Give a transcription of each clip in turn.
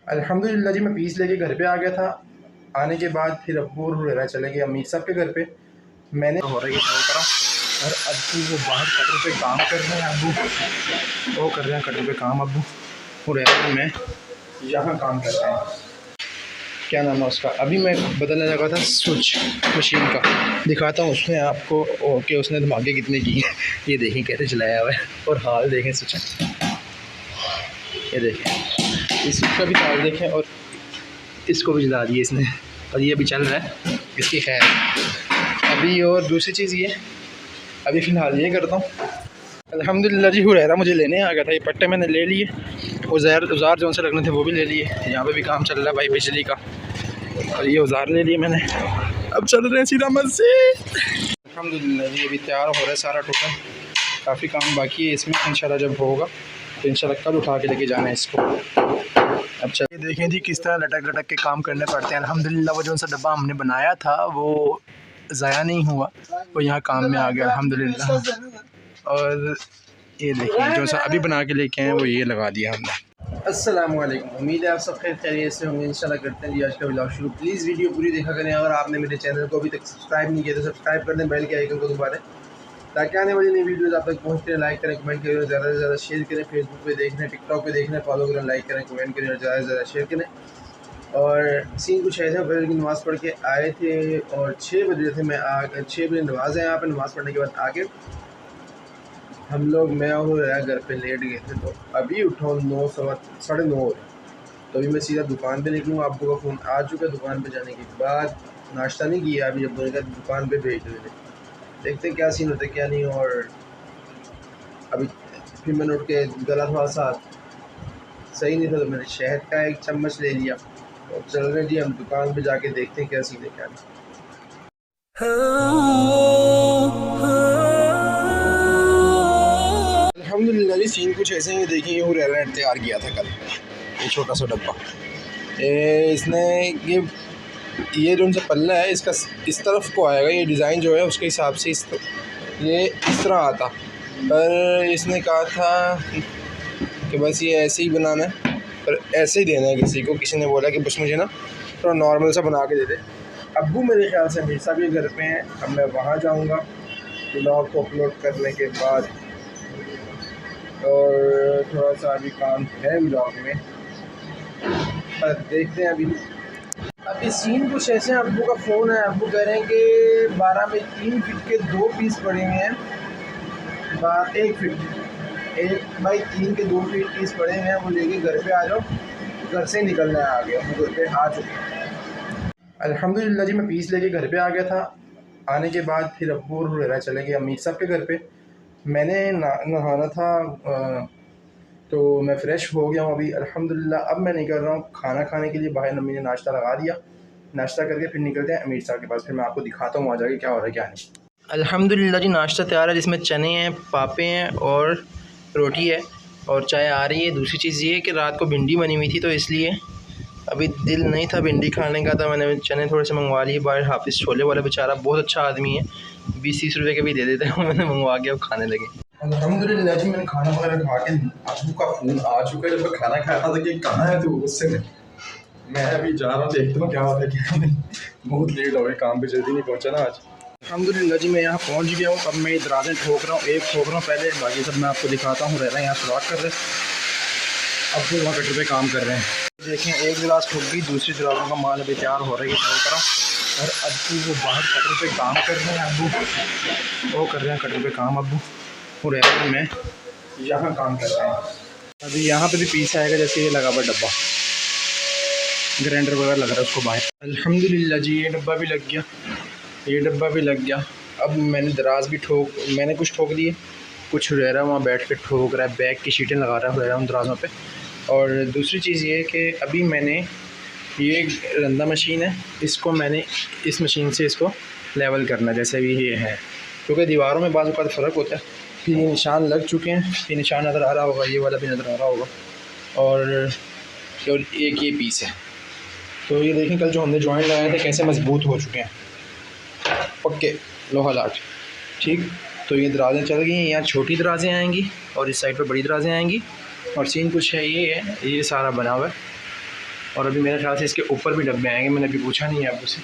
अल्हम्दुलिल्लाह जी, मैं पीस लेके घर पे आ गया था। आने के बाद फिर अब्बू और हुरैरा चले गए अमीर साहब के घर पे। मैंने हो रही है करा और अब्बू वो बाहर कटर पे काम कर रहे हैं। अब्बू वो कर रहे हैं कटर पे काम, अब्बू हुरैरा और मैं यहाँ काम कर रहे हैं। क्या नाम है उसका, अभी मैं बदलने लगा था स्विच मशीन का, दिखाता हूँ उसने आपको कि उसने धमाके कितने किए। ये देखें कैसे चलाया हुआ है और हाल देखें स्विच, ये देखें इस स्विच का भी हाल देखें और इसको भी जला दिए इसने और ये अभी चल रहा है इसकी खैर अभी। और दूसरी चीज़ ये अभी फ़िलहाल ये करता हूँ। अल्हम्दुलिल्लाह जी, हुरैरा मुझे लेने आ गया था, ये पट्टे मैंने ले लिए, औज़ार जो से लगने थे वो भी ले लिए। यहाँ पे भी काम चल रहा है भाई बिजली का, और ये औज़ार ले लिए मैंने। अब चल रहे हैं सीधा मस्जिद। अल्हम्दुलिल्लाह जी, अभी तैयार हो रहा है सारा टोटल, काफ़ी काम बाकी है इसमें। इंशाल्लाह जब होगा तो इंशाल्लाह कल उठा के लेके जाना है इसको। अब चलिए देखें जी किस तरह लटक लटक के काम करने पड़ते हैं। अल्हम्दुलिल्लाह वो जो सा डब्बा हमने बनाया था वो ज़ाया नहीं हुआ, वो यहाँ काम में आ गया अल्हम्दुलिल्लाह। और ये देखिए जो सा अभी बना के लेके आए वो ये लगा दिया हमने। अस्सलाम वालेकुम, उम्मीद है आप सब खैरियत से होंगे। इंशाल्लाह करते हैं जी आज का व्लॉग शुरू। प्लीज़ वीडियो पूरी देखा करें। अगर आपने मेरे चैनल को अभी तक सब्सक्राइब नहीं किया तो सब्सक्राइब कर दें, बेल के आइकन को दबा दें ताकि आने वाली नई वीडियोज़ आप तक पहुँचते हैं। लाइक करें, कमेंट करें, ज़्यादा से ज़्यादा शेयर करें। फेसबुक पे देख रहे हैं, टिकटॉक पे देख रहे हैं, फॉलो करें, लाइक करें, कमेंट करें और ज़्यादा से ज़्यादा शेयर करें। और सीन कुछ ऐसे फजर की नमाज़ पढ़ के आए थे और 6 बजे थे, मैं आ 6 बजे नमाज़ है यहाँ पर। नमाज़ पढ़ने के बाद आके हम लोग मैं और घर पे लेट गए थे, तो अभी उठाओ 9 सवा 9:30 हो रहे। तो अभी मैं सीधा दुकान पे निकलूँगा। आपको का फ़ोन आ चुका है। दुकान पे जाने के बाद नाश्ता नहीं किया अभी, जब बोलेगा दुकान पे भेज दो, देखते हैं क्या सीन होता है क्या नहीं। और अभी फिर मैंने उठ के गला थोड़ा सा सही नहीं था तो मैंने शहद का एक चम्मच ले लिया। और चल रहे जी हम दुकान पे जाके देखते हैं क्या सीन है क्या नहीं। अल्हम्दुलिल्लाह जी, सीन कुछ ऐसे ही देखिए। हुरैरा ने तैयार किया था कल ये छोटा सा डब्बा। इसने ये जो उनसे पल्ला है इसका इस तरफ को आएगा, ये डिज़ाइन जो है उसके हिसाब से ये इस तरह आता, पर इसने कहा था कि बस ये ऐसे ही बनाना है, पर ऐसे ही देना है किसी को। किसी ने बोला कि बस मुझे ना थोड़ा नॉर्मल सा बना के दे दे। अब्बू मेरे ख्याल से मेरे साहब के घर पे हैं, अब मैं वहाँ जाऊँगा ब्लॉग को अपलोड करने के बाद। और थोड़ा सा अभी काम है ब्लॉग में, पर देखते हैं अभी सीन कुछ ऐसे हैं। अब्बू का फ़ोन है, अब्बू कह रहे हैं कि 12 में 3 फीट के 2 पीस पड़े हुए हैं, 1 फीट 1 बाई 3 के 2 फीट पीस पड़े हुए हैं, वो लेके घर पे आ जाओ। घर से निकलना है आगे, हम घर पे आ चुके हैं। अल्हम्दुलिल्लाह जी, मैं पीस लेके घर पे आ गया था। आने के बाद फिर अब्बू और हुरैरा चले गए अमीर साहब के घर पे। मैंने नहाना था, तो मैं फ़्रेश हो गया हूँ अभी अल्हम्दुलिल्लाह। अब मैं निकल रहा हूँ खाना खाने के लिए बाहर। मम्मी ने नाश्ता लगा दिया, नाश्ता करके फिर निकलते हैं अमीर साहब के पास। फिर मैं आपको दिखाता हूँ वहाँ जाके क्या हो रहा है क्या नहीं। अल्हम्दुलिल्लाह जी, नाश्ता तैयार है जिसमें चने हैं, पापे हैं और रोटी है और चाय आ रही है। दूसरी चीज़ ये है कि रात को भिंडी बनी हुई थी तो इसलिए अभी दिल नहीं था भिंडी खाने का, तो मैंने चने थोड़े से मंगवा लिए बाहर। हाफिज़ छोले वाला बेचारा बहुत अच्छा आदमी है, 20-30 रुपये के भी दे देते हैं। मैंने मंगवा के अब खाने लगे। अल्हम्दुलिल्लाह जी, मैंने खाना वगैरह खा के अब्बू का फ़ोन आ चुका है। जब मैं खाना खा रहा था कि कहाँ है तो उससे मैं अभी जा रहा हूँ, देखता हूँ क्या होता है क्या नहीं। बहुत लेट हो गए, काम पे जल्दी नहीं पहुँचा ना आज। अल्हम्दुलिल्लाह जी, मैं यहाँ पहुँच गया हूँ। अब मैं दराज़ें ठोक रहा हूँ, एक ठोक रहा हूँ पहले, बाकी सब मैं आपको दिखाता हूँ। रह रहा है यहाँ सुराख कर रहे, अब फिर वहाँ कटर पे काम कर रहे हैं। देखें एक गिलास ठोक गई, दूसरी दराज़ों का माल अभी तैयार हो रहा है ठोक रहा हूँ। और अब्बू वो बाहर कटर पे काम कर रहे हैं, अब्बू वो कर रहे हैं कटर पे काम, अब्बू और मैं यहाँ काम कर रहे हैं। अभी यहाँ पे भी पीस आएगा, जैसे ये लगा हुआ डब्बा ग्राइंडर वगैरह लग रहा है उसको बाहर। अल्हम्दुलिल्लाह जी, ये डब्बा भी लग गया, ये डब्बा भी लग गया। अब मैंने दराज भी मैंने कुछ ठोक दिए, कुछ हुरैरा वहाँ बैठ के ठोक रहा है, बैग की शीटें लगा रहा है हुरैरा उन दराज़ों पे। और दूसरी चीज़ ये है कि अभी मैंने ये रंदा मशीन है, इसको मैंने इस मशीन से इसको लेवल करना, जैसे भी ये है, क्योंकि दीवारों में बाज़ औक़ात फ़र्क होता है। फिर ये निशान लग चुके हैं, ये निशान नज़र आ रहा होगा, ये वाला भी नज़र आ रहा होगा। और एक ये पीस है, तो ये देखें कल जो हमने जॉइंट लगाए थे कैसे मजबूत हो चुके हैं, पक्के लोहा लाट। ठीक, तो ये दराज़ें चल गई हैं, यहाँ छोटी दराज़ें आएंगी और इस साइड पर बड़ी दराज़ें आएंगी। और सीन कुछ है, ये है, ये सारा बना हुआ है। और अभी मेरे ख्याल से इसके ऊपर भी डब्बे आएंगे, मैंने अभी पूछा नहीं है आपको से।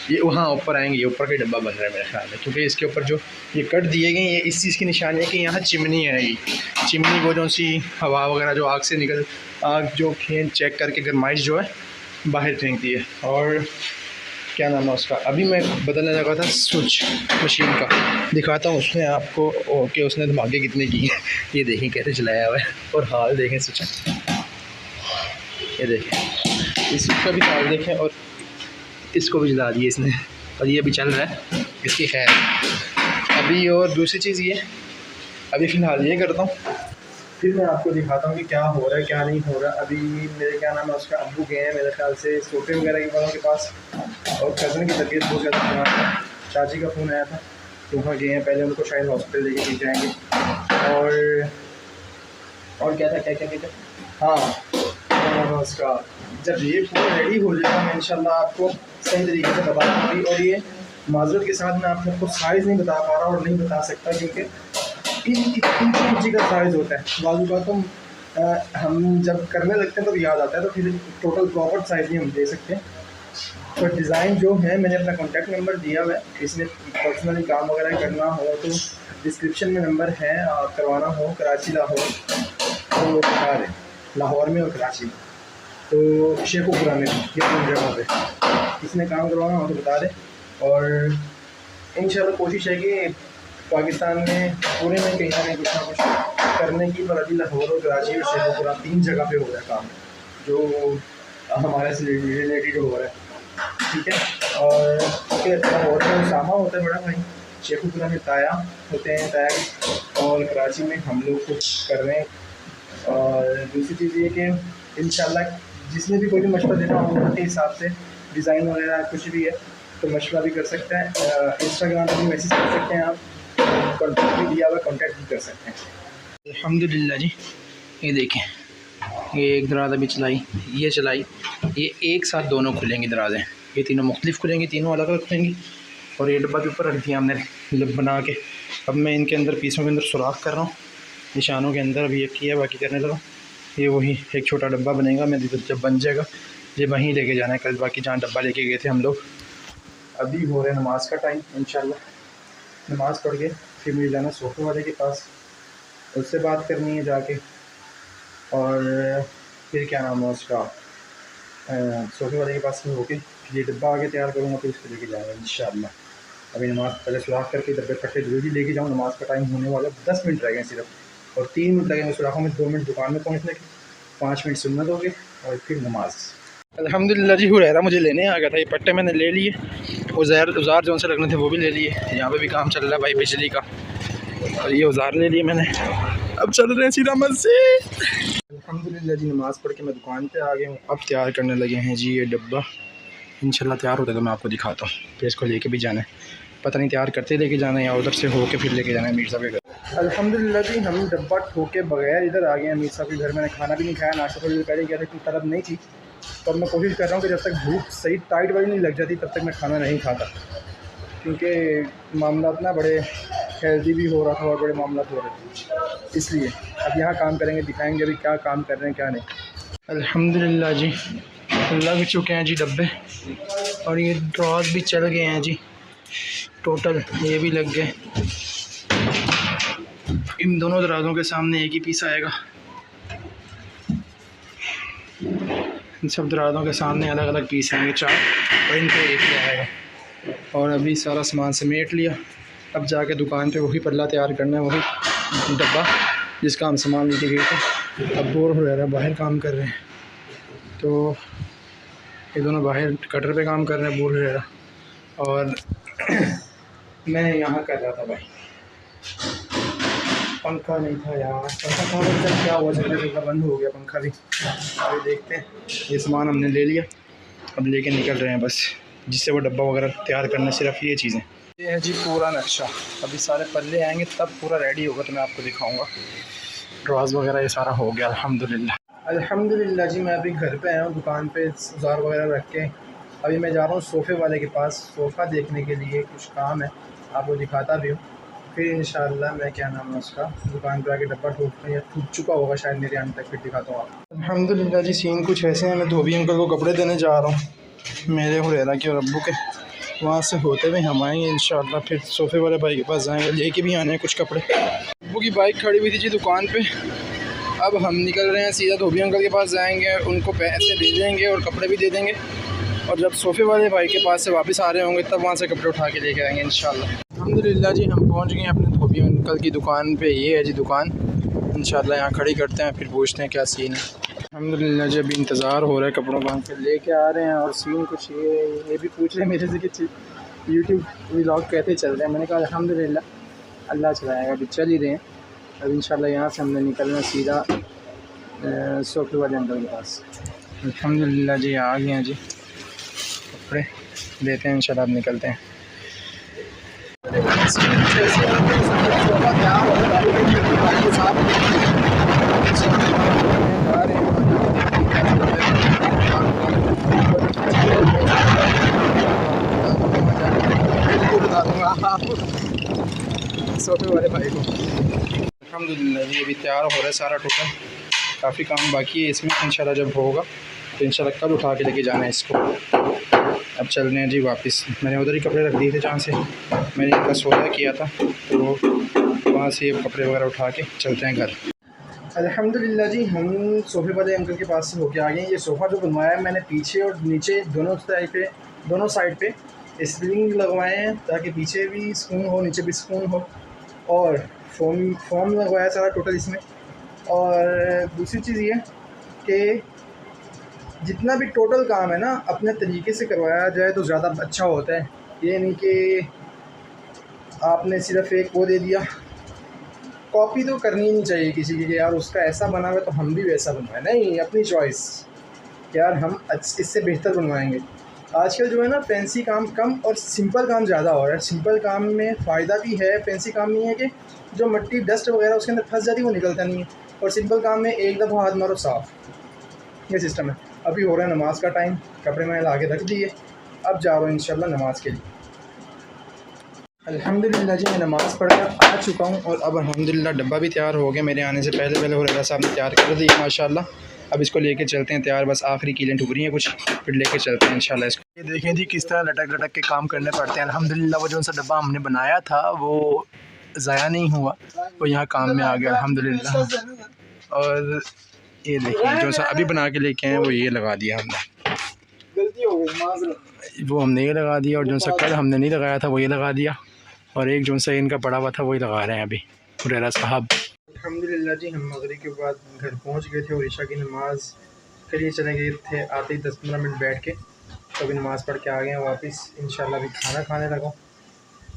ये वहाँ ऊपर आएंगे, ये ऊपर का डब्बा बन रहा है मेरे ख्याल में, क्योंकि इसके ऊपर जो ये कट दिए गए ये इस चीज़ की निशानी है कि यहाँ चिमनी है। ये चिमनी वो जो सी हवा वगैरह जो आग से निकल, आग जो खींच चेक करके गर्माइश जो है बाहर फेंकती है। और क्या नाम है उसका, अभी मैं बदलने लगा था स्विच मशीन का, दिखाता हूँ उसने आपको कि उसने धमाके कितने किए हैं। ये देखें कैसे चलाया हुआ है, और हाल देखें स्विच, ये देखें इस स्विच का भी हाल देखें, और इसको भी जला दिया इसने, और ये अभी चल रहा है इसकी खैर अभी। और दूसरी चीज़ ये, अभी फ़िलहाल ये करता हूँ, फिर मैं आपको दिखाता हूँ कि क्या हो रहा है क्या नहीं हो रहा। अभी मेरे क्या नाम है उसका अब्बू गए हैं मेरे ख्याल से सोफे वगैरह के वालों के पास, और कज़न की तबीयत बहुत ज़्यादा ख़राब है, चाची का फ़ोन आया था तो वहाँ गए हैं, पहले उनको शायद हॉस्पिटल लेके जाएंगे। और क्या था, क्या क्या क्या हाँ उसका, जब ये पूरा रेडी हो जाएगा मैं इंशाल्लाह आपको सही तरीके से बता दूँगी। और ये माज़रत के साथ मैं आपको साइज़ नहीं बता पा रहा और नहीं बता सकता, क्योंकि इंची का साइज़ होता है बाजू का, तो हम जब करने लगते हैं तो याद आता है, तो फिर टोटल प्रॉपर साइज़ नहीं हम दे सकते। तो डिज़ाइन जो है मैंने अपना कॉन्टैक्ट नंबर दिया हुआ है, इसमें पर्सनली काम वगैरह करना हो तो डिस्क्रिप्शन में नंबर है, करवाना हो कराची लाहौर तो बता दें, लाहौर में और कराची में, तो शेखुपुरा में ये दोनों जगह पे इसमें काम करवाना हो तो बता दें। और इंशाल्लाह कोशिश है कि पाकिस्तान में पूरे में कहीं ना कहीं कुछ ना कुछ करने की, पर अभी लाहौर और कराची और शेखुपुरा 3 जगह पे हो रहा है काम जो हमारे से रिलेटेड हो रहा है, ठीक है। और लाहौर में उसामा होता है बड़ा भाई, शेखुपुरा में ताया होते हैं ताया, और कराची में हम लोग कुछ कर रहे हैं। और दूसरी चीज़ ये कि इंशाल्लाह जिसने भी कोई भी मशवरा देना हो उनके हिसाब से डिज़ाइन वगैरह कुछ भी है तो मशवरा भी कर सकते हैं, इंस्टाग्राम पर भी मैसेज कर सकते हैं, आप कॉन्टैक्ट भी दिया हुआ, कॉन्टैक्ट भी कर सकते हैं। अल्हम्दुलिल्लाह जी, ये देखें ये एक दराज अभी चलाई, ये चलाई, ये एक साथ दोनों खुलेंगी दराजें, ये तीनों मुख्तलिफ खुलेंगी, तीनों अलग अलग खुलेंगी। और ये डब्बा के ऊपर रख दिया हमने लब बना के। अब मैं इनके अंदर पीसों के अंदर सुराख कर रहा हूँ, निशानों के अंदर अभी एक किया बाकी करने लगा। ये वही एक छोटा डब्बा बनेगा, मैं जब बन जाएगा ये वहीं लेके जाना है, कल बाकी जहाँ डब्बा लेके गए थे हम लोग। अभी हो रहा है नमाज़ का टाइम, इंशाल्लाह नमाज़ पढ़ के फिर मुझे जाना सोफे वाले के पास, उससे बात करनी है जाके, और फिर क्या नाम है उसका सोफे वाले के पास में होके ये डब्बा आगे तैयार करूँगा, फिर उसको लेके जाऊँगा इंशाल्लाह। अभी नमाज़ पहले सुराख करके डब्बे फटे जल्दी लेके जाऊँ, नमाज़ का टाइम होने वाला 10 मिनट रह गए सिर्फ, और 3 मिनट लगेंगे सुराखों में, 2 मिनट दुकान में पहुँचने के, 5 मिनट सुन्नत हो गए और फिर नमाज़। अल्हम्दुलिल्लाह जी, हुरैरा मुझे लेने आ गया था, ये पट्टे मैंने ले लिए, औज़ार जो से लगने थे वो भी ले लिए। यहाँ पे भी काम चल रहा है भाई बिजली का, और ये औज़ार ले लिए मैंने, अब चल रहे हैं सीधा मस्जिद। अल्हम्दुलिल्लाह जी, नमाज़ पढ़ के मैं दुकान पे आ गया हूँ, अब तैयार करने लगे हैं जी ये डब्बा। इंशाल्लाह तैयार होता है तो मैं आपको दिखाता हूँ, फिर इसको लेके भी जाना है, पता नहीं तैयार करते लेके जाना है या उधर से होके फिर लेके जाना है मीर साहब के घर। अल्हम्दुलिल्लाह जी, हम डब्बा ठोके बगैर इधर आ गए हैं मीर साहब के घर। मैंने खाना भी नहीं खाया, नाश्ता थोड़ी देर पहले किया था, इतनी तलब नहीं थी, तो मैं कोशिश कर रहा हूँ कि जब तक भूख सही टाइट वाली नहीं लग जाती तब तक मैं खाना नहीं खाता, क्योंकि मामला ना बड़े हेल्दी भी हो रहा था और बड़े मामला हो रहे थे, इसलिए अब यहाँ काम करेंगे, दिखाएंगे अभी क्या काम कर रहे हैं क्या नहीं। अल्हम्दुलिल्लाह जी, लग चुके हैं जी डब्बे, और ये ड्रॉज भी चल गए हैं जी, टोटल ये भी लग गए। इन दोनों दराजों के सामने एक ही पीस आएगा, इन सब दराजों के सामने अलग अलग पीस आएंगे 4, और इनको एक ही आएगा। और अभी सारा सामान समेट लिया, अब जाके दुकान पे वही पल्ला तैयार करना है, वही डब्बा जिसका हम सामान लेके गए थे। अब बोर हो रहा है, बाहर काम कर रहे हैं, तो ये दोनों बाहर कटर पे काम कर रहे हैं, बोर हो रहा, और मैं यहाँ कर रहा था भाई, पंखा नहीं था यार, पंखा था जब क्या हुआ, चलने बंद हो गया पंखा भी। अभी देखते हैं, ये सामान हमने ले लिया, अब लेके निकल रहे हैं बस, जिससे वो डब्बा वगैरह तैयार करना, सिर्फ ये चीज़ें। ये है जी पूरा नक्शा, अभी सारे पल्ले आएंगे तब पूरा रेडी होगा तो मैं आपको दिखाऊंगा। ड्रॉज वगैरह ये सारा हो गया अल्हम्दुलिल्लाह जी। मैं अभी घर पे आया हूँ, दुकान पे औज़ार वगैरह रख के अभी मैं जा रहा हूँ सोफ़े वाले के पास, सोफ़ा देखने के लिए, कुछ काम है, आपको दिखाता भी हूँ, फिर इंशाल्लाह मैं क्या नाम है उसका दुकान पर आके डब्बा ठोक या टूट चुका होगा शायद मेरे आने तक, फिर दिखाता हूँ आपको। अल्हम्दुलिल्लाह जी सीन कुछ ऐसे हैं। मैं धोबी अंकल को कपड़े देने जा रहा हूँ मेरे हुरैरा के और अब्बू के। वहाँ से होते हुए हम आएंगे इंशाल्लाह, फिर सोफ़े वाले भाई के पास जाएंगे, लेके भी आने हैं कुछ कपड़े। अब्बू की बाइक खड़ी हुई थी जी दुकान पे। अब हम निकल रहे हैं सीधा धोबी अंकल के पास जाएंगे, उनको पैसे दे देंगे और कपड़े भी दे देंगे। और जब सोफ़े वाले भाई के पास से वापस आ रहे होंगे तब वहाँ से कपड़े उठा के लेके आएंगे इंशाल्लाह। अल्हम्दुलिल्लाह जी हम पहुँच गए अपने धोबी अंकल की दुकान पे। ये है जी दुकान, इंशाल्लाह यहाँ खड़ी करते हैं, फिर पूछते हैं क्या सीन है। अल्हम्दुलिल्लाह जी अभी इंतज़ार हो रहा है कपड़ों का, अंकल लेके आ रहे हैं। और सीन कुछ ये भी पूछ रहे हैं मेरे से कि यूट्यूब व्लॉग कैसे चल रहे हैं। मैंने कहा अल्हम्दुलिल्लाह अल्लाह चलाएगा, अभी चल ही रहे हैं। अब इंशाल्लाह यहाँ से हमने निकलना सीधा सोफ़े वाले अंकल के पास। अल्हम्दुलिल्लाह जी आ गए हैं जी, कपड़े देते हैं इंशाल्लाह, अब निकलते हैं। सोफे वाले भाई को अल्हम्दुलिल्लाह जी अभी तैयार हो रहा है सारा टोटल, काफ़ी काम बाकी है इसमें। इंशाल्लाह जब होगा तो इंशाल्लाह कल उठा के लेके जाना है इसको। अब चल रहे हैं जी वापस। मैंने उधर ही कपड़े रख दिए थे जहाँ से मैंने इनका सौदा किया था, तो वहाँ से ये कपड़े वगैरह उठा के चलते हैं घर। अल्हम्दुलिल्लाह जी हम सोफ़े वाले अंकल के पास से होके आ गए। ये सोफ़ा जो बनवाया है मैंने पीछे और नीचे दोनों साइड पे स्प्रिंग लगवाए हैं ताकि पीछे भी सुकून हो नीचे भी सुकून हो। और फोम लगवाया सारा टोटल इसमें। और दूसरी चीज़ ये कि जितना भी टोटल काम है ना अपने तरीके से करवाया जाए तो ज़्यादा अच्छा होता है। ये नहीं कि आपने सिर्फ एक वो दे दिया। कॉपी तो करनी ही नहीं चाहिए किसी की कि यार उसका ऐसा बना हुआ तो हम भी वैसा बनवाएं। नहीं, अपनी चॉइस, यार हम इससे बेहतर बनवाएंगे। आजकल जो है ना फैंसी काम कम और सिंपल काम ज़्यादा हो रहा है। सिंपल काम में फ़ायदा भी है, फैंसी काम नहीं है कि जो मिट्टी डस्ट वगैरह उसके अंदर फंस जाती है वो निकलता नहीं है। और सिंपल काम में एक दफ़ा हाथ मारो साफ़, ये सिस्टम है। अभी हो रहा है नमाज़ का टाइम, कपड़े मैंने ला के रख दिए, अब जा रहा हूँ इंशाल्लाह नमाज़ के लिए। अल्हम्दुलिल्लाह जी मैं नमाज़ पढ़ कर आ चुका हूँ और अब अल्हम्दुलिल्लाह डब्बा भी तैयार हो गया। मेरे आने से पहले हुरैरा साहब ने तैयार कर दिया माशाल्लाह। अब इसको लेके चलते हैं तैयार, बस आखिरी कीलें ठुक रही हैं कुछ, फिर लेके चलते हैं इंशाल्लाह इसको। ये देखें जी किस तरह लटक लटक के काम करने पड़ते हैं। अल्हम्दुलिल्लाह वो जो सा डब्बा हमने बनाया था वो ज़ाया नहीं हुआ, वो यहाँ काम में आ गया अल्हम्दुलिल्लाह। और ये देखिए जो सा अभी बना के लेके आए वो ये लगा दिया हमने, गलती हो गई, वो हमने ये लगा दिया। और जो सा कल हमने नहीं लगाया था वो ये लगा दिया। और एक जो सा इनका पड़ा हुआ था वही लगा रहे हैं अभी हुरैरा साहब। अल्हम्दुलिल्लाह जी हम मगरिब के बाद घर पहुंच गए थे और ईशा की नमाज़ के लिए चले गए थे। आते ही 10-15 मिनट बैठ के तो अभी नमाज़ पढ़ के आ गए हैं वापस। इंशाल्लाह अभी खाना खाने लगा,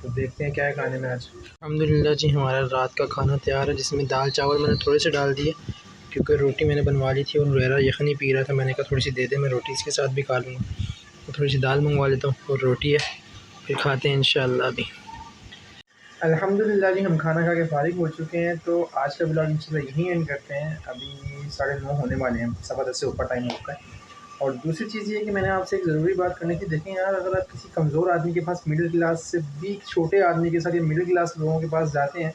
तो देखते हैं क्या है खाने में आज। अल्हम्दुलिल्लाह जी हमारा रात का खाना तैयार है, जिसमें दाल चावल मैंने थोड़े से डाल दिए क्योंकि रोटी मैंने बनवा ली थी और हुरैरा यखनी पी रहा था। मैंने कहा थोड़ी सी दे दे, मैं रोटी इसके साथ भी खा लूँगा। तो थोड़ी सी दाल मंगवा लेता हूँ और रोटी है, फिर खाते हैं इंशाल्लाह अभी। अल्हम्दुलिल्लाह जी हम खाना खा के फ़ारिग हो चुके हैं, तो आज का ब्लॉग इंशाल्लाह यहीं एंड करते हैं। अभी 9:30 होने वाले हैं, 10:15 से ऊपर टाइम होता है। और दूसरी चीज़ ये है कि मैंने आपसे एक ज़रूरी बात करनी थी। देखें यार, अगर आप किसी कमज़ोर आदमी के पास, मिडिल क्लास से भी छोटे आदमी के साथ या मिडिल क्लास लोगों के पास जाते हैं,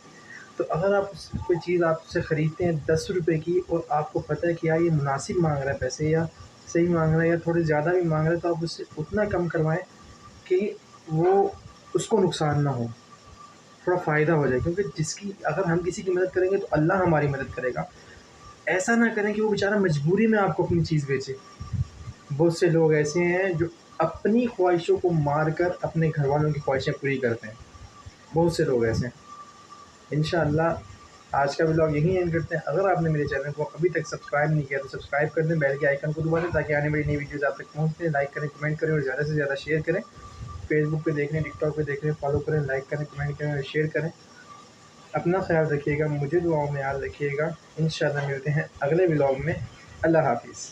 तो अगर आप कोई चीज़ आपसे ख़रीदते हैं 10 रुपये की और आपको पता है कि यार ये मुनासिब मांग रहा है पैसे, या सही मांग रहा है या थोड़े ज़्यादा भी मांग रहा है, तो आप उससे उतना कम करवाएँ कि वो उसको नुकसान ना हो, थोड़ा फ़ायदा हो जाए। क्योंकि अगर हम किसी की मदद करेंगे तो अल्लाह हमारी मदद करेगा। ऐसा ना करें कि वो बेचारा मजबूरी में आपको अपनी चीज़ बेचे। बहुत से लोग ऐसे हैं जो अपनी ख्वाहिशों को मार कर अपने घर वालों की ख्वाहिशें पूरी करते हैं। बहुत से लोग ऐसे हैं। इंशाअल्लाह आज का व्लॉग यहीं एंड करते हैं। अगर आपने मेरे चैनल को अभी तक सब्सक्राइब नहीं किया तो सब्सक्राइब कर दें, बेल के आइकन को दबा दें ताकि आने वाली नई वीडियोज़ आप तक पहुँचते हैं। लाइक करें, कमेंट करें और ज़्यादा से ज़्यादा शेयर करें। फेसबुक पे देख रहे हैं, टिकटॉक पे देख रहे हैं, फॉलो करें, लाइक करें, कमेंट करें और शेयर करें। अपना ख्याल रखिएगा, मुझे दुआओं में याद रखिएगा। इंशाअल्लाह मिलते हैं अगले व्लॉग में। अल्लाह हाफिज़।